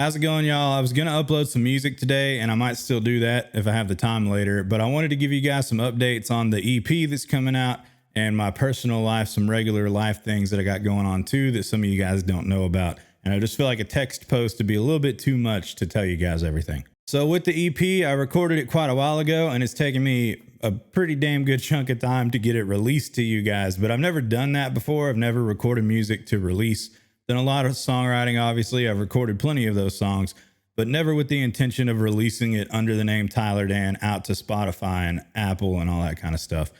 How's it going, y'all? I was going to upload some music today, and I might still do that if I have the time later, but I wanted to give you guys some updates on the EP that's coming out and my personal life, some regular life things that I got going on too that some of you guys don't know about. And I just feel like a text post to be a little bit too much to tell you guys everything. So with the EP, I recorded it quite a while ago, and it's taken me a pretty damn good chunk of time to get it released to you guys, but I've never done that before. I've never recorded music to release. Done a lot of songwriting, obviously. I've recorded plenty of those songs, but never with the intention of releasing it under the name Tyler Dan out to Spotify and Apple and all that kind of stuff.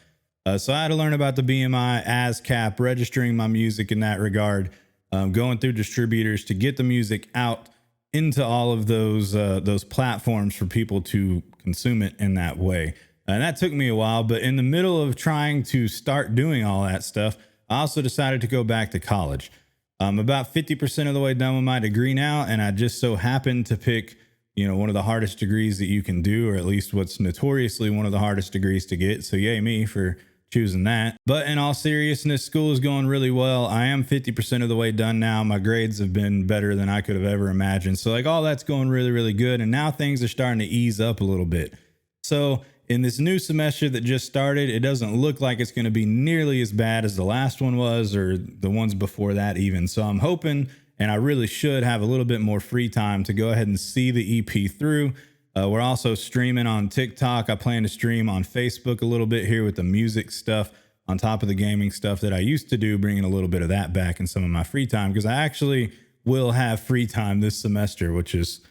So I had to learn about the BMI, ASCAP, registering my music in that regard, going through distributors to get the music out into all of those platforms for people to consume it in that way. And that took me a while, but in the middle of trying to start doing all that stuff, I also decided to go back to college. I'm about 50% of the way done with my degree now, and I just so happened to pick, one of the hardest degrees that you can do, or at least what's notoriously one of the hardest degrees to get. So yay me for choosing that. But in all seriousness, school is going really well. I am 50% of the way done now. My grades have been better than I could have ever imagined. So all that's going really, really good. And now things are starting to ease up a little bit. So in this new semester that just started, it doesn't look like it's going to be nearly as bad as the last one was, or the ones before that even. So I'm hoping, and I really should have a little bit more free time to go ahead and see the EP through. We're also streaming on TikTok. I plan to stream on Facebook a little bit here with the music stuff on top of the gaming stuff that I used to do, bringing a little bit of that back in some of my free time, because I actually will have free time this semester, which is,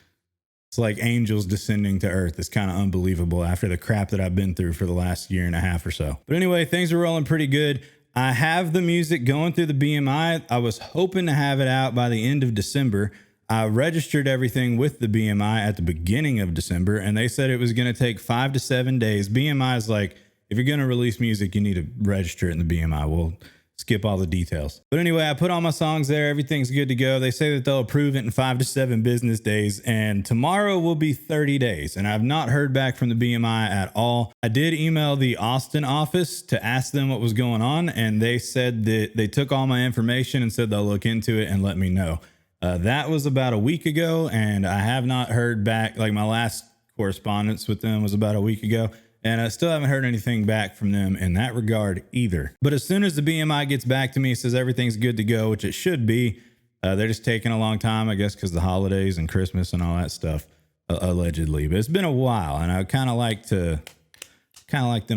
it's like angels descending to earth. It's kind of unbelievable after the crap that I've been through for the last year and a half or so. But anyway, things are rolling pretty good. I have the music going through the BMI. I was hoping to have it out by the end of December. I registered everything with the BMI at the beginning of December, and they said it was going to take 5 to 7 days. BMI is like, if you're going to release music, you need to register it in the BMI. We'll skip all the details. But anyway, I put all my songs there. Everything's good to go. They say that they'll approve it in 5 to 7 business days, and tomorrow will be 30 days. And I've not heard back from the BMI at all. I did email the Austin office to ask them what was going on, and they said that they took all my information and said they'll look into it and let me know. That was about a week ago, and I have not heard back. Like, my last correspondence with them was about a week ago, and I still haven't heard anything back from them in that regard either. But as soon as the BMI gets back to me, says everything's good to go, which it should be. They're just taking a long time, I guess, because the holidays and Christmas and all that stuff, allegedly. But it's been a while, and I kind of like them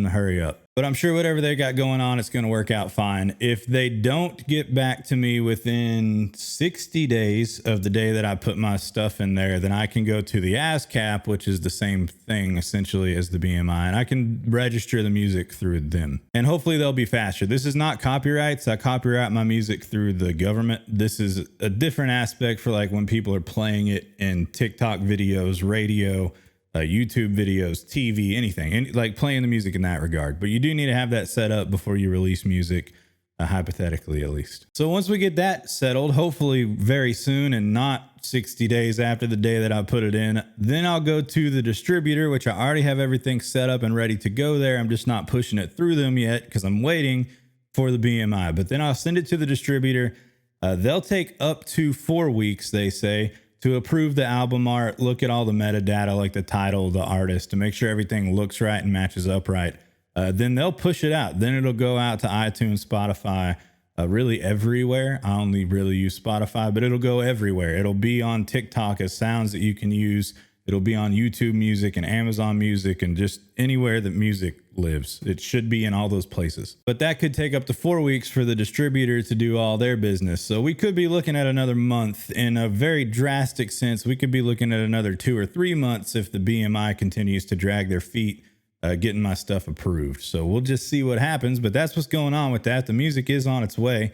to hurry up. But I'm sure whatever they got going on, it's going to work out fine. If they don't get back to me within 60 days of the day that I put my stuff in there, then I can go to the ASCAP, which is the same thing essentially as the BMI, and I can register the music through them. And hopefully they'll be faster. This is not copyrights. I copyright my music through the government. This is a different aspect for like when people are playing it in TikTok videos, radio, YouTube videos, TV, anything, and like playing the music in that regard. But you do need to have that set up before you release music, hypothetically at least. So once we get that settled, hopefully very soon and not 60 days after the day that I put it in, then I'll go to the distributor, which I already have everything set up and ready to go there. I'm just not pushing it through them yet because I'm waiting for the BMI. But then I'll send it to the distributor. They'll take up to 4 weeks, they say, to approve the album art, look at all the metadata, like the title, the artist, to make sure everything looks right and matches up right. Then they'll push it out. Then it'll go out to iTunes, Spotify, really everywhere. I only really use Spotify, but it'll go everywhere. It'll be on TikTok as sounds that you can use. It'll be on YouTube Music and Amazon Music and just anywhere that music lives. It should be in all those places. But that could take up to 4 weeks for the distributor to do all their business. So we could be looking at another month. In a very drastic sense, we could be looking at another 2 or 3 months if the BMI continues to drag their feet getting my stuff approved. So we'll just see what happens. But that's what's going on with that. The music is on its way.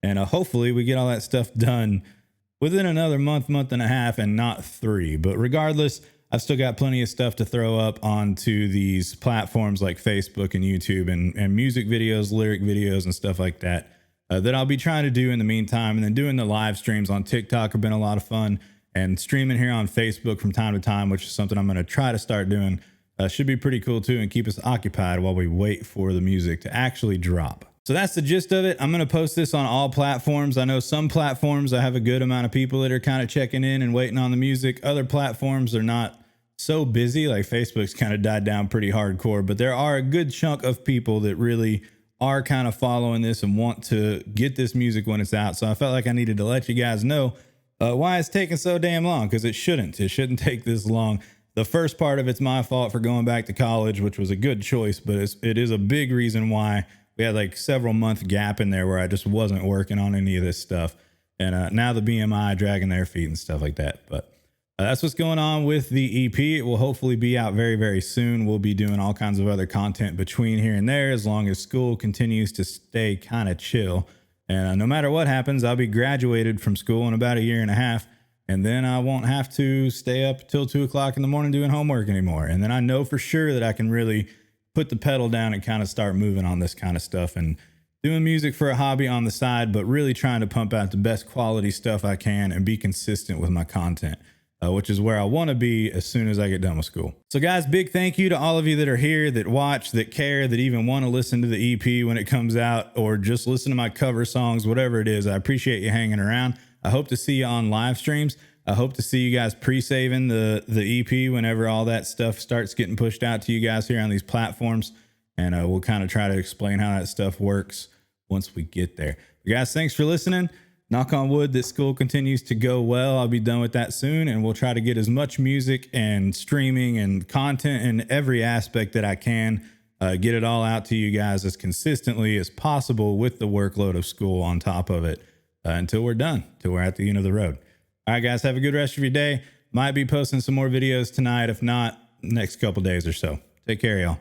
And hopefully we get all that stuff done within another month, month and a half, and not 3. But regardless, I've still got plenty of stuff to throw up onto these platforms like Facebook and YouTube and music videos, lyric videos, and stuff like that, that I'll be trying to do in the meantime. And then doing the live streams on TikTok have been a lot of fun, and streaming here on Facebook from time to time, which is something I'm going to try to start doing. Should be pretty cool too, and keep us occupied while we wait for the music to actually drop. So that's the gist of it. I'm going to post this on all platforms. I know some platforms I have a good amount of people that are kind of checking in and waiting on the music. Other platforms are not so busy. Like Facebook's kind of died down pretty hardcore, but there are a good chunk of people that really are kind of following this and want to get this music when it's out. So I felt like I needed to let you guys know why it's taking so damn long, because it shouldn't. It shouldn't take this long. The first part of it's my fault for going back to college, which was a good choice, but it is a big reason why we had like several month gap in there where I just wasn't working on any of this stuff. And now the BMI dragging their feet and stuff like that. But that's what's going on with the EP. It will hopefully be out very, very soon. We'll be doing all kinds of other content between here and there as long as school continues to stay kind of chill. And no matter what happens, I'll be graduated from school in about a year and a half. And then I won't have to stay up till 2 o'clock in the morning doing homework anymore. And then I know for sure that I can really put the pedal down and kind of start moving on this kind of stuff and doing music for a hobby on the side, but really trying to pump out the best quality stuff I can and be consistent with my content. Which is where I want to be as soon as I get done with school. So guys, big thank you to all of you that are here, that watch, that care, that even want to listen to the EP when it comes out, or just listen to my cover songs, whatever it is. I appreciate you hanging around. I hope to see you on live streams. I hope to see you guys pre-saving the EP whenever all that stuff starts getting pushed out to you guys here on these platforms. And we'll kind of try to explain how that stuff works once we get there. But guys, thanks for listening. Knock on wood that school continues to go well. I'll be done with that soon, and we'll try to get as much music and streaming and content in every aspect that I can, get it all out to you guys as consistently as possible with the workload of school on top of it until we're done, till we're at the end of the road. All right, guys, have a good rest of your day. Might be posting some more videos tonight, if not, next couple days or so. Take care, y'all.